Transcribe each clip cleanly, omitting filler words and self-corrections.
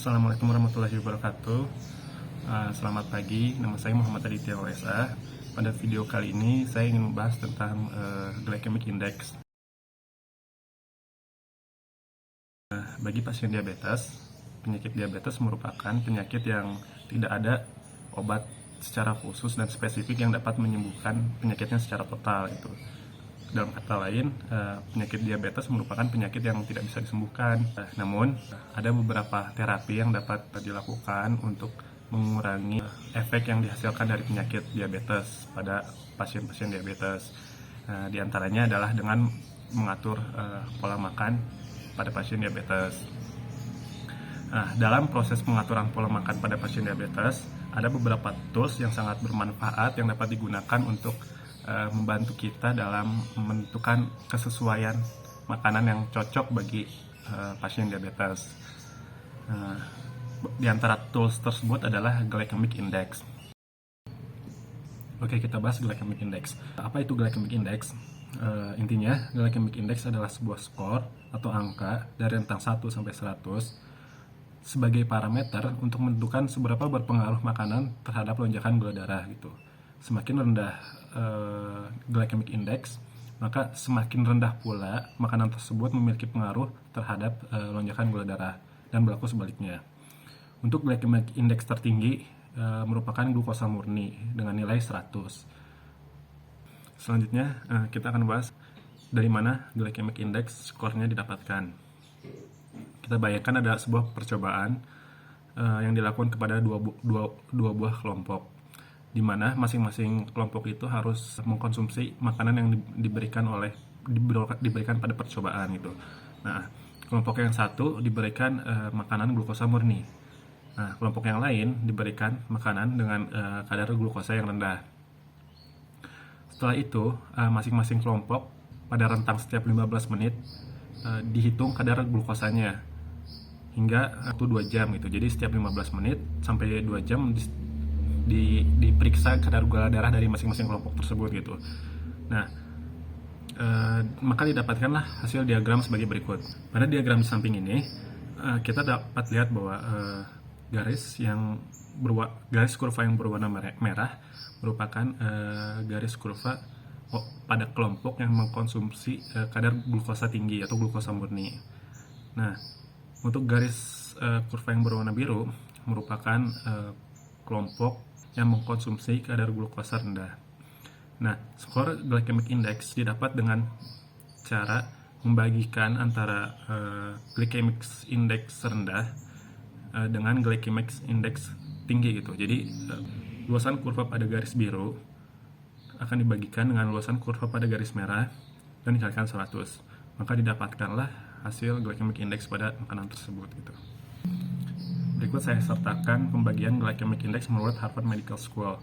Assalamualaikum warahmatullahi wabarakatuh. Selamat pagi, nama saya Muhammad Aditya OSA. Pada video kali ini saya ingin membahas tentang glycemic index. Bagi pasien diabetes, penyakit diabetes merupakan penyakit yang tidak ada obat secara khusus dan spesifik yang dapat menyembuhkan penyakitnya secara total itu. Dalam kata lain, penyakit diabetes merupakan penyakit yang tidak bisa disembuhkan. Namun, ada beberapa terapi yang dapat dilakukan untuk mengurangi efek yang dihasilkan dari penyakit diabetes pada pasien-pasien diabetes. Di antaranya adalah dengan mengatur pola makan pada pasien diabetes. Dalam proses pengaturan pola makan pada pasien diabetes, ada beberapa tools yang sangat bermanfaat yang dapat digunakan untuk membantu kita dalam menentukan kesesuaian makanan yang cocok bagi pasien diabetes. Di antara tools tersebut adalah glycemic index. Oke, kita bahas glycemic index. Apa itu glycemic index? Intinya, glycemic index adalah sebuah skor atau angka dari rentang 1 sampai 100 sebagai parameter untuk menentukan seberapa berpengaruh makanan terhadap lonjakan gula darah gitu. Semakin rendah glycemic index, maka semakin rendah pula makanan tersebut memiliki pengaruh terhadap lonjakan gula darah, dan berlaku sebaliknya. Untuk glycemic index tertinggi merupakan glukosa murni dengan nilai 100. Selanjutnya kita akan bahas dari mana glycemic index skornya didapatkan. Kita bayangkan ada sebuah percobaan yang dilakukan kepada dua buah kelompok, di mana masing-masing kelompok itu harus mengkonsumsi makanan yang diberikan pada percobaan itu. Nah, kelompok yang satu diberikan makanan glukosa murni. Nah, kelompok yang lain diberikan makanan dengan kadar glukosa yang rendah. Setelah itu, masing-masing kelompok pada rentang setiap 15 menit dihitung kadar glukosanya hingga 2 jam gitu. Jadi setiap 15 menit sampai 2 jam diperiksa kadar gula darah dari masing-masing kelompok tersebut gitu. Nah, maka didapatkanlah hasil diagram sebagai berikut. Pada diagram di samping ini kita dapat lihat bahwa garis kurva yang berwarna merah merupakan garis kurva pada kelompok yang mengkonsumsi kadar glukosa tinggi atau glukosa murni. Nah, untuk garis kurva yang berwarna biru merupakan kelompok yang mengkonsumsi kadar glukosa rendah. Nah, skor glycemic index didapat dengan cara membagikan antara glycemic index rendah dengan glycemic index tinggi gitu. Jadi luasan kurva pada garis biru akan dibagikan dengan luasan kurva pada garis merah dan dikalikan 100. Maka didapatkanlah hasil glycemic index pada makanan tersebut gitu. Berikut saya sertakan pembagian glycemic index menurut Harvard Medical School.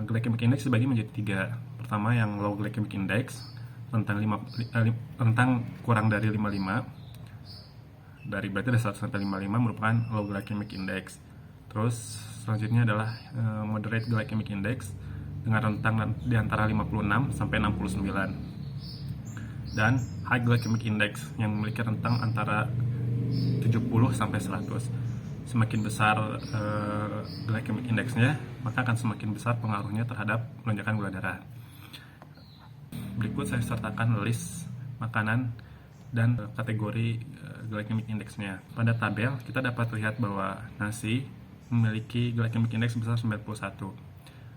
Glycemic index dibagi menjadi 3. Pertama yang low glycemic index, rentang kurang dari 55. Berarti dari 100 sampai 55 merupakan low glycemic index. Terus selanjutnya adalah moderate glycemic index dengan rentang di antara 56 sampai 69. Dan high glycemic index yang memiliki rentang antara 70 sampai 100. Semakin besar glycemic indexnya, maka akan semakin besar pengaruhnya terhadap lonjakan gula darah. Berikut saya sertakan list makanan dan kategori glycemic indexnya. Pada tabel kita dapat lihat bahwa nasi memiliki glycemic index sebesar 91.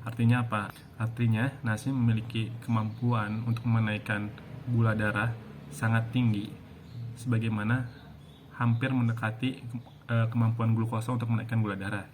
Artinya apa? Artinya nasi memiliki kemampuan untuk menaikkan gula darah sangat tinggi, sebagaimana hampir mendekati kemampuan glukosa untuk menaikkan gula darah.